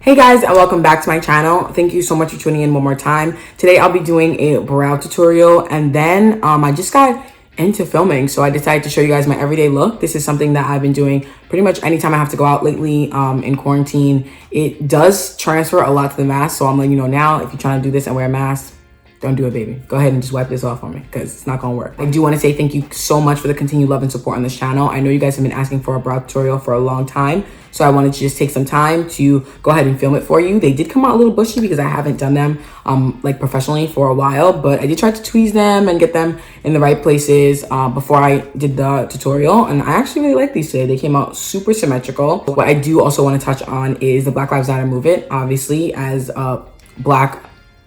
Hey guys, and welcome back to my channel. Thank you so much for tuning in one more time. Today I'll be doing a brow tutorial, and then I just got into filming, so I decided to show you guys my everyday look. This is something that I've been doing pretty much anytime I have to go out lately in quarantine. It does transfer a lot to the mask, so I'm letting you know now, if you're trying to do this and wear a mask, don't do it, baby. Go ahead and just wipe this off on me because it's not gonna work. I do want to say thank you so much for the continued love and support on this channel. I know you guys have been asking for a brow tutorial for a long time, so I wanted to just take some time to go ahead and film it for you. They did come out a little bushy because I haven't done them like professionally for a while, but I did try to tweeze them and get them in the right places before I did the tutorial, and I actually really like these today. They came out super symmetrical. What I do also want to touch on is the Black Lives Matter movement. Obviously, as a Black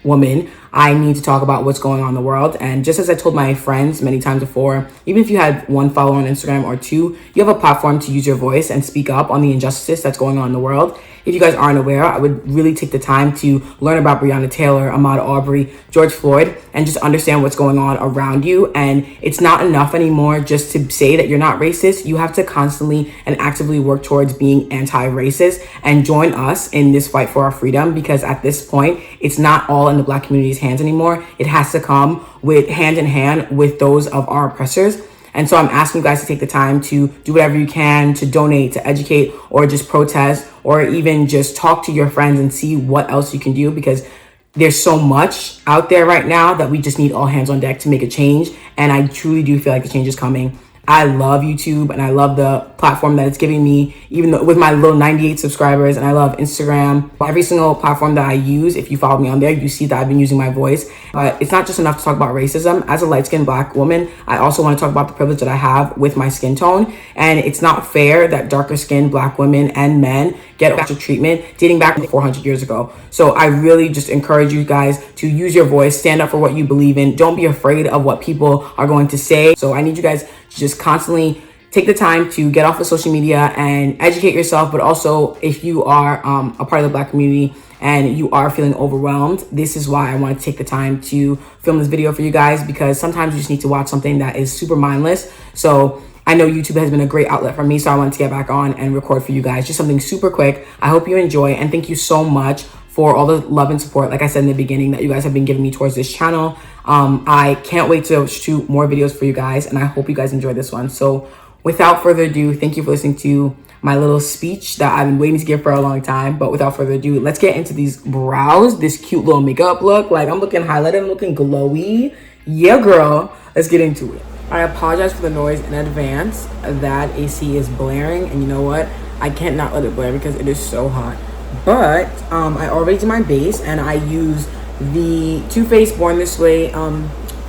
woman, I need to talk about what's going on in the world. And just as I told my friends many times before, even if you had one follower on Instagram or two, you have a platform to use your voice and speak up on the injustice that's going on in the world. If you guys aren't aware, I would really take the time to learn about Breonna Taylor, Ahmaud Arbery, George Floyd, and just understand what's going on around you. And it's not enough anymore just to say that you're not racist. You have to constantly and actively work towards being anti-racist and join us in this fight for our freedom, because at this point, it's not all in the Black community's hands anymore. It has to come with hand in hand with those of our oppressors. And so I'm asking you guys to take the time to do whatever you can to donate, to educate, or just protest, or even just talk to your friends and see what else you can do, because there's so much out there right now that we just need all hands on deck to make a change. And I truly do feel like the change is coming. I love YouTube and I love the platform that it's giving me, even though with my little 98 subscribers, and I love Instagram. Every single platform that I use, if you follow me on there, you see that I've been using my voice. But it's not just enough to talk about racism. As a light-skinned Black woman, I also want to talk about the privilege that I have with my skin tone. And it's not fair that darker-skinned Black women and men get extra treatment dating back 400 years ago. So I really just encourage you guys to use your voice, stand up for what you believe in. Don't be afraid of what people are going to say. So I need you guys to just constantly take the time to get off of social media and educate yourself. But also, if you are a part of the Black community and you are feeling overwhelmed, this is why I want to take the time to film this video for you guys, because sometimes you just need to watch something that is super mindless. So I know YouTube has been a great outlet for me, so I wanted to get back on and record for you guys. Just something super quick. I hope you enjoy, and thank you so much for all the love and support, like I said in the beginning, that you guys have been giving me towards this channel. I can't wait to shoot more videos for you guys, and I hope you guys enjoy this one. So without further ado, thank you for listening to my little speech that I've been waiting to give for a long time. But without further ado, let's get into these brows, this cute little makeup look. Like, I'm looking highlighted, I'm looking glowy. Yeah, girl, let's get into it. I apologize for the noise in advance. That AC is blaring, and you know what? I can't not let it blare because it is so hot. But I already did my base, and I use the Too Faced Born This Way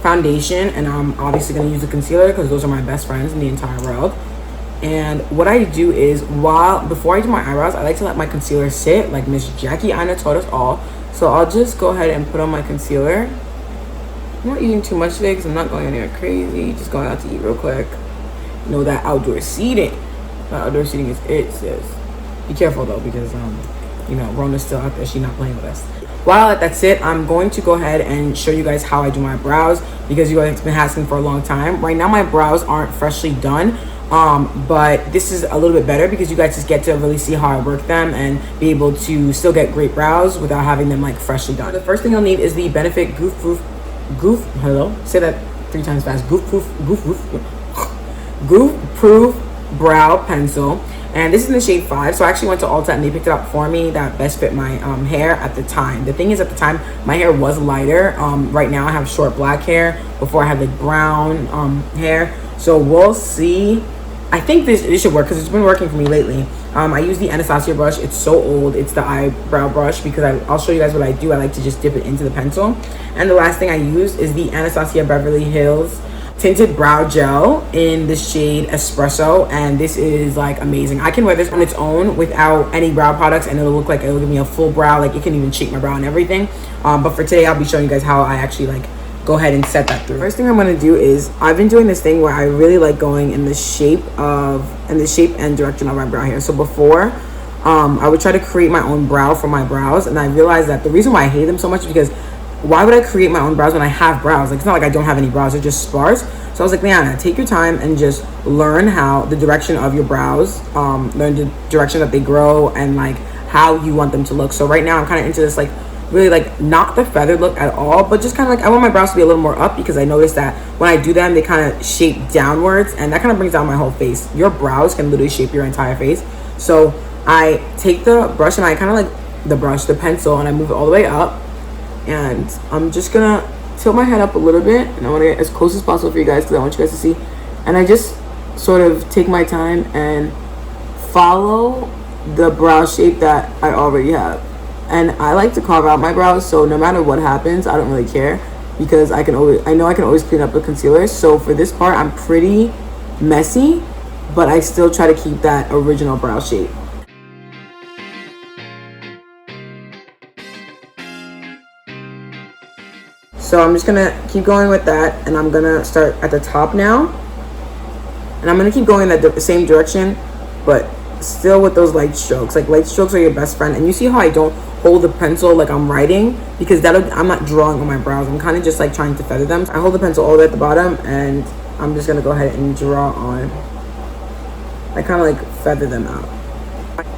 foundation, and I'm obviously going to use the concealer because those are my best friends in the entire world. And what I do is, before I do my eyebrows, I like to let my concealer sit, like Miss Jackie Aina taught us all. So I'll just go ahead and put on my concealer. I'm not eating too much today because I'm not going anywhere crazy, just going out to eat real quick. You know, that outdoor seating. That outdoor seating is it, sis. Be careful though, because you know, Rona's still out there. She's not playing with us. While that's it, I'm going to go ahead and show you guys how I do my brows, because you guys have been asking for a long time. Right now, my brows aren't freshly done, but this is a little bit better because you guys just get to really see how I work them and be able to still get great brows without having them like freshly done. The first thing you'll need is the Benefit Goof, hello? Say that 3 times fast. Goof Proof Brow Pencil. And this is in the shade 5. So I actually went to Ulta and they picked it up for me. That best fit my hair at the time. The thing is, at the time, my hair was lighter. Right now I have short black hair. Before I had like brown hair. So we'll see. I think this should work because it's been working for me lately. I use the Anastasia brush. It's so old. It's the eyebrow brush because I'll show you guys what I do. I like to just dip it into the pencil. And the last thing I use is the Anastasia Beverly Hills Tinted Brow Gel in the shade Espresso, and this is like amazing. I can wear this on its own without any brow products and it'll give me a full brow. Like, it can even shape my brow and everything. But for today, I'll be showing you guys how I actually like go ahead and set that through. First thing I'm going to do is, I've been doing this thing where I really like going in the shape and direction of my brow hair. So before, I would try to create my own brow for my brows, and I realized that the reason why I hate them so much is because why would I create my own brows when I have brows? Like, it's not like I don't have any brows, they're just sparse. So I was like, Liana, take your time and just learn how the direction of your brows, learn the direction that they grow, and like how you want them to look. So right now I'm kind of into this like really like not the feathered look at all, but just kind of like I want my brows to be a little more up, because I noticed that when I do them they kind of shape downwards, and that kind of brings down my whole face. Your brows can literally shape your entire face. So I take the brush and I kind of like the pencil, and I move it all the way up, and I'm just gonna tilt my head up a little bit, and I want to get as close as possible for you guys because I want you guys to see. And I just sort of take my time and follow the brow shape that I already have. And I like to carve out my brows, so no matter what happens, I don't really care, because I know I can always clean up with concealer. So for this part, I'm pretty messy, but I still try to keep that original brow shape. So I'm just gonna keep going with that, and I'm gonna start at the top now. And I'm gonna keep going in that same direction, but still with those light strokes. Like, light strokes are your best friend. And you see how I don't hold the pencil like I'm writing, because I'm not drawing on my brows. I'm kind of just like trying to feather them. I hold the pencil all the way at the bottom, and I'm just gonna go ahead and draw on. I kind of like feather them out.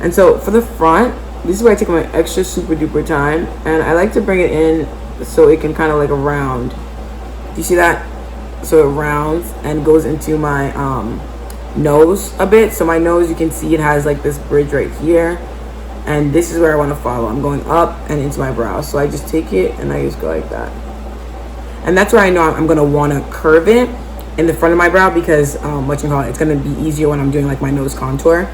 And so for the front, this is where I take my extra super duper time, and I like to bring it in so it can kind of like round. Do you see that? So it rounds and goes into my nose a bit. So my nose, you can see it has like this bridge right here, and this is where I want to follow. I'm going up and into my brows. So I just take it and I just go like that, and that's where I know I'm going to want to curve it in the front of my brow, because it's going to be easier when I'm doing like my nose contour,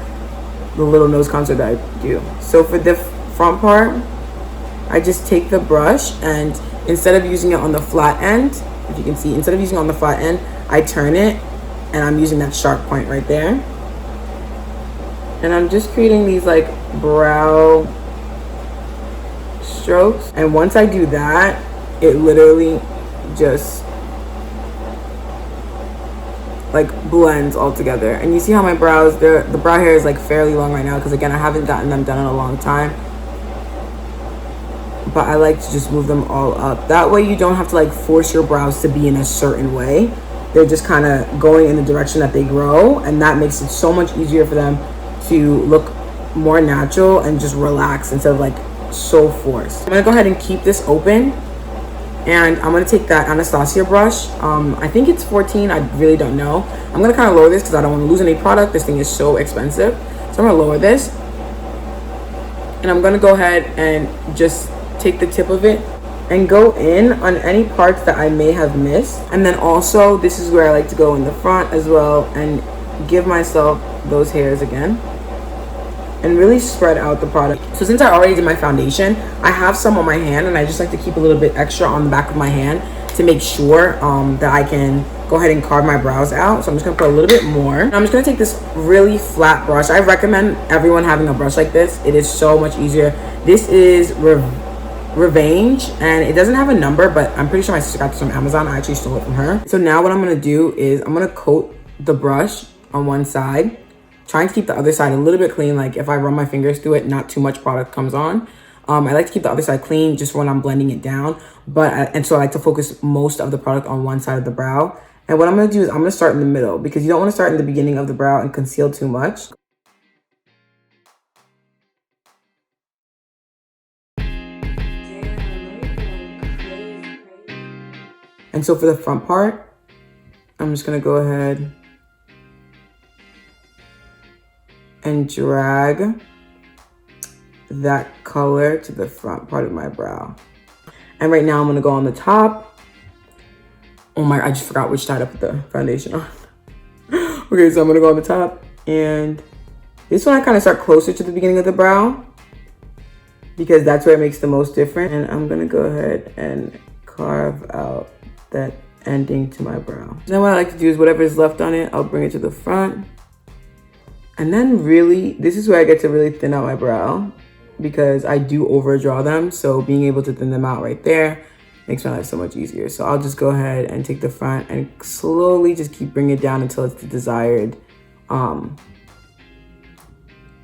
the little nose contour that I do. So for the front part, I just take the brush, and instead of using it on the flat end, if you can see, instead of using it on the flat end, I turn it, and I'm using that sharp point right there. And I'm just creating these like brow strokes. And once I do that, it literally just like blends all together. And you see how my brows, the brow hair is like fairly long right now, because again, I haven't gotten them done in a long time. But I like to just move them all up. That way you don't have to like force your brows to be in a certain way. They're just kind of going in the direction that they grow, and that makes it so much easier for them to look more natural and just relax instead of like so forced. I'm gonna go ahead and keep this open, and I'm gonna take that Anastasia brush. I think it's 14, I really don't know. I'm gonna kind of lower this because I don't want to lose any product. This thing is so expensive. So I'm gonna lower this, and I'm gonna go ahead and just take the tip of it and go in on any parts that I may have missed. And then also, this is where I like to go in the front as well and give myself those hairs again and really spread out the product. So since I already did my foundation, I have some on my hand, and I just like to keep a little bit extra on the back of my hand to make sure that I can go ahead and carve my brows out. So I'm just gonna put a little bit more. I'm just gonna take this really flat brush. I recommend everyone having a brush like this. It is so much easier. This is Revenge, and it doesn't have a number, but I'm pretty sure my sister got this from Amazon. I actually stole it from her. So now what I'm gonna do is I'm gonna coat the brush on one side, trying to keep the other side a little bit clean. Like if I run my fingers through it, not too much product comes on. I like to keep the other side clean just when I'm blending it down, and so I like to focus most of the product on one side of the brow. And what I'm gonna do is I'm gonna start in the middle, because you don't want to start in the beginning of the brow and conceal too much. And so for the front part, I'm just gonna go ahead and drag that color to the front part of my brow. And right now I'm gonna go on the top. Oh my, I just forgot which side I put the foundation on. Okay, so I'm gonna go on the top, and this one I kind of start closer to the beginning of the brow, because that's where it makes the most difference. And I'm gonna go ahead and carve out that ending to my brow. Then what I like to do is whatever is left on it, I'll bring it to the front. And then really, this is where I get to really thin out my brow, because I do overdraw them. So being able to thin them out right there makes my life so much easier. So I'll just go ahead and take the front and slowly just keep bringing it down until it's the desired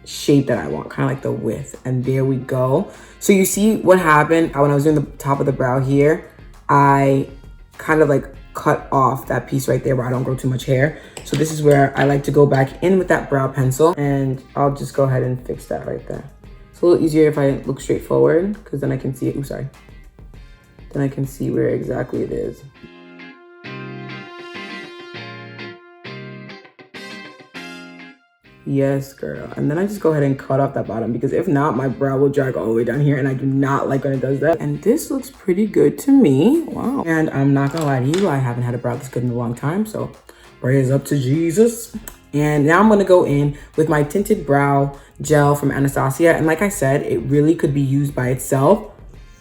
shape that I want, kind of like the width. And there we go. So you see what happened when I was doing the top of the brow here, I kind of like cut off that piece right there where I don't grow too much hair. So this is where I like to go back in with that brow pencil, and I'll just go ahead and fix that right there. So It's a little easier if I look straight forward because then I can see it. Ooh, sorry. Then I can see where exactly it is. Yes, girl. And then I just go ahead and cut off that bottom because if not, my brow will drag all the way down here and I do not like when it does that. And this looks pretty good to me. Wow. And I'm not gonna lie to you, I haven't had a brow this good in a long time, so praise up to Jesus. And now I'm gonna go in with my tinted brow gel from Anastasia. And like I said, it really could be used by itself,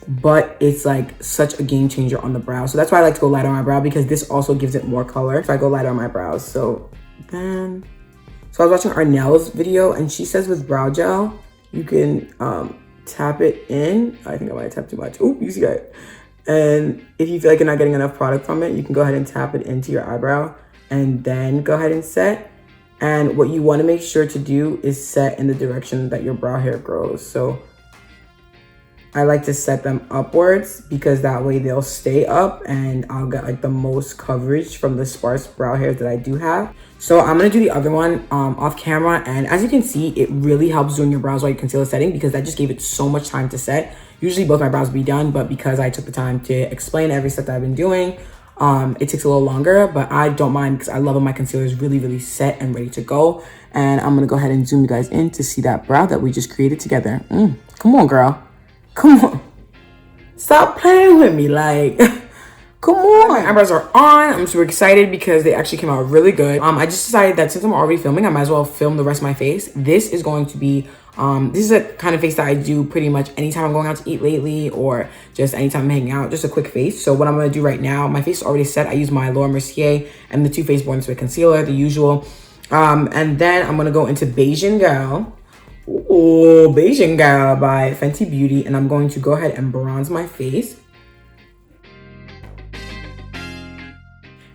but it's like such a game changer on the brow. So that's why I like to go light on my brow because this also gives it more color. So I go light on my brows. So I was watching Arnell's video and she says with brow gel, you can tap it in. I think I might have tapped too much. Ooh, you see that? And if you feel like you're not getting enough product from it, you can go ahead and tap it into your eyebrow and then go ahead and set. And what you want to make sure to do is set in the direction that your brow hair grows. So I like to set them upwards because that way they'll stay up and I'll get like the most coverage from the sparse brow hairs that I do have. So I'm gonna do the other one off camera, and as you can see, it really helps doing your brows while your concealer setting because that just gave it so much time to set. Usually both my brows would be done, but because I took the time to explain every step that I've been doing, it takes a little longer, but I don't mind because I love when my concealer is really, really set and ready to go. And I'm gonna go ahead and zoom you guys in to see that brow that we just created together. Come on, girl. Come on. Stop playing with me, like, come on. My eyebrows are on. I'm super excited because they actually came out really good. I just decided that since I'm already filming, I might as well film the rest of my face. This is going to be, this is a kind of face that I do pretty much anytime I'm going out to eat lately or just anytime I'm hanging out, just a quick face. So what I'm gonna do right now, my face is already set. I use my Mercier and the Too Faced Born This Way concealer, the usual. And then I'm gonna go into Bajan Gyal. Oh, Bajan Gyal by Fenty Beauty, and I'm going to go ahead and bronze my face.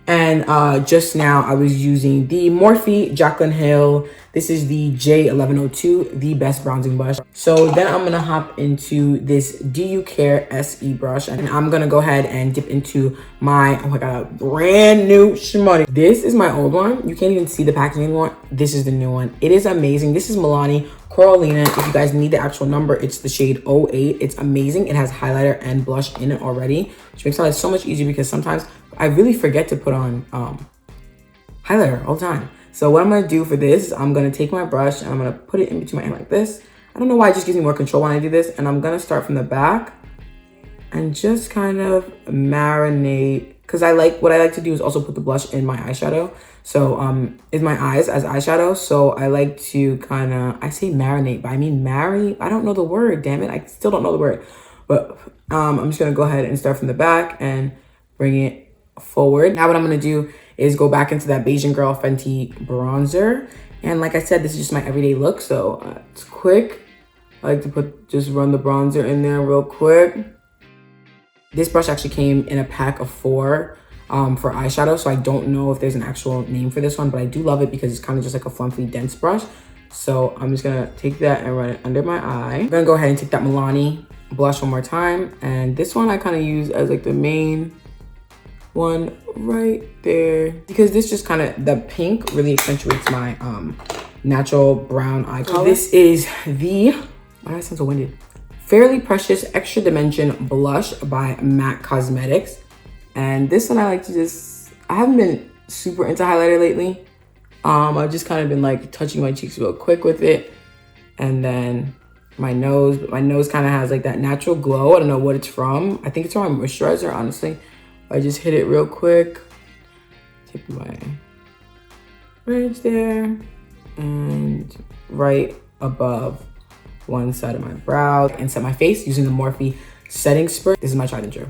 And just now I was using the Morphe Jaclyn Hill. This is the J1102, the best bronzing brush. So then I'm gonna hop into this Do You Care SE brush, and I'm gonna go ahead and dip into my, oh my god, brand new shmoney. This is my old one. You can't even see the packaging anymore. This is the new one. It is amazing. This is Milani Corallina. If you guys need the actual number, it's the shade 08. It's amazing. It has highlighter and blush in it already, which makes it so much easier because sometimes I really forget to put on highlighter all the time. So what I'm gonna do for this is I'm gonna take my brush and I'm gonna put it in between my hand like this. I don't know why, it just gives me more control when I do this. And I'm gonna start from the back and just kind of marinate, because what I like to do is also put the blush in my eyeshadow. So in my eyes as eyeshadow. So I like to kind of, I say marinate, but I mean marry. I don't know the word, damn it. I still don't know the word. But I'm just gonna go ahead and start from the back and bring it forward. Now what I'm gonna do is go back into that Bajan Girl Fenty bronzer. And like I said, this is just my everyday look, so it's quick. I like to just run the bronzer in there real quick. This brush actually came in a pack of 4 for eyeshadow, so I don't know if there's an actual name for this one, but I do love it because it's kind of just like a fluffy, dense brush. So I'm just gonna take that and run it under my eye. I'm gonna go ahead and take that Milani blush one more time, and this one I kind of use as like the main one right there because this just kind of, the pink really accentuates my natural brown eye color. This is the, why do I sound so winded? Fairly Precious Extra Dimension Blush by MAC Cosmetics. And this one I like to just, I haven't been super into highlighter lately. I've just kind of been like touching my cheeks real quick with it. And then my nose, but my nose kind of has like that natural glow. I don't know what it's from. I think it's from my moisturizer, honestly. I just hit it real quick. Tip my bridge there. And right above one side of my brow. And set my face using the Morphe setting spray. This is my tried and true.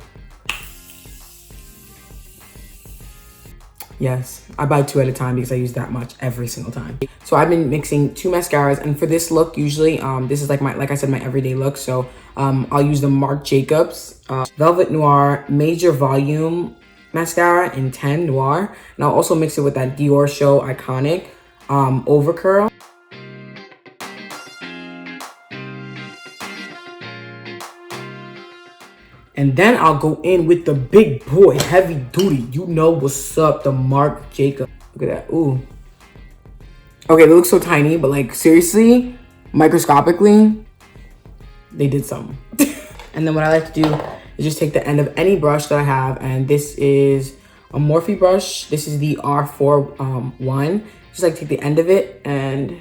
Yes, I buy 2 at a time because I use that much every single time. So I've been mixing 2 mascaras, and for this look, usually, this is like I said, my everyday look. So I'll use the Marc Jacobs Velvet Noir Major Volume Mascara in 10 Noir. And I'll also mix it with that Diorshow Iconic Overcurl. And then I'll go in with the big boy, heavy duty. You know what's up, the Marc Jacobs. Look at that, ooh. Okay, they look so tiny, but like seriously, microscopically, they did something. And then what I like to do is just take the end of any brush that I have, and this is a Morphe brush. This is the R4 one. Just like take the end of it and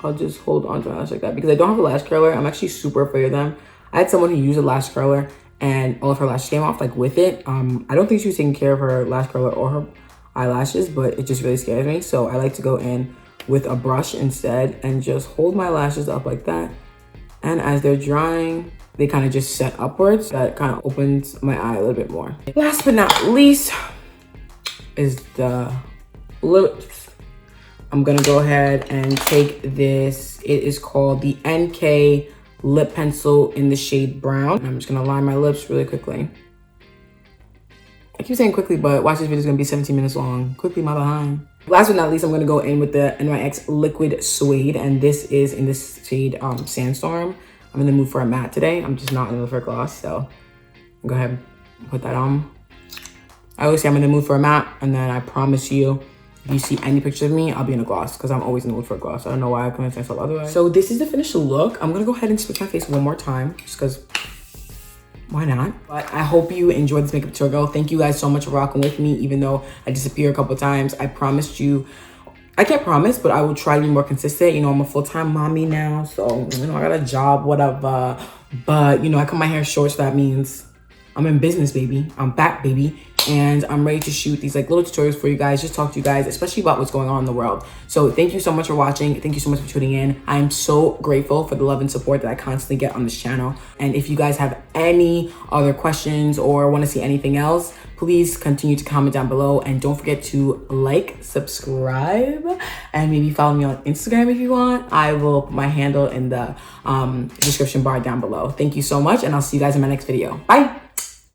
I'll just hold on to my lash like that because I don't have a lash curler. I'm actually super afraid of them. I had someone who used a lash curler and all of her lashes came off like with it. I don't think she was taking care of her lash curler or her eyelashes, but it just really scares me. So I like to go in with a brush instead and just hold my lashes up like that. And as they're drying, they kind of just set upwards. That kind of opens my eye a little bit more. Last but not least is the lips. I'm gonna go ahead and take this. It is called the NK lip pencil in the shade brown. I'm just gonna line my lips really quickly. I keep saying quickly, but watch, this video is gonna be 17 minutes long. Quickly, my behind. Last but not least, I'm gonna go in with the NYX liquid suede, and this is in this shade Sandstorm. I'm in the mood for a matte today. I'm just not in the mood for a gloss, so I'll go ahead and put that on. I always say I'm in the mood for a matte, and then I promise you, if you see any picture of me, I'll be in a gloss because I'm always in the mood for a gloss. I don't know why I convinced myself otherwise. So this is the finished look. I'm gonna go ahead and switch my face one more time just because why not? But I hope you enjoyed this makeup tutorial. Thank you guys so much for rocking with me, even though I disappear a couple of times. I promised you, I can't promise, but I will try to be more consistent. You know, I'm a full-time mommy now, so, you know, I got a job, whatever. But, you know, I cut my hair short, so that means I'm in business, baby. I'm back, baby. And I'm ready to shoot these like little tutorials for you guys, just talk to you guys, especially about what's going on in the world. So thank you so much for watching. Thank you so much for tuning in. I am so grateful for the love and support that I constantly get on this channel. And if you guys have any other questions or want to see anything else, please continue to comment down below. And don't forget to like, subscribe, and maybe follow me on Instagram if you want. I will put my handle in the description bar down below. Thank you so much, and I'll see you guys in my next video. Bye.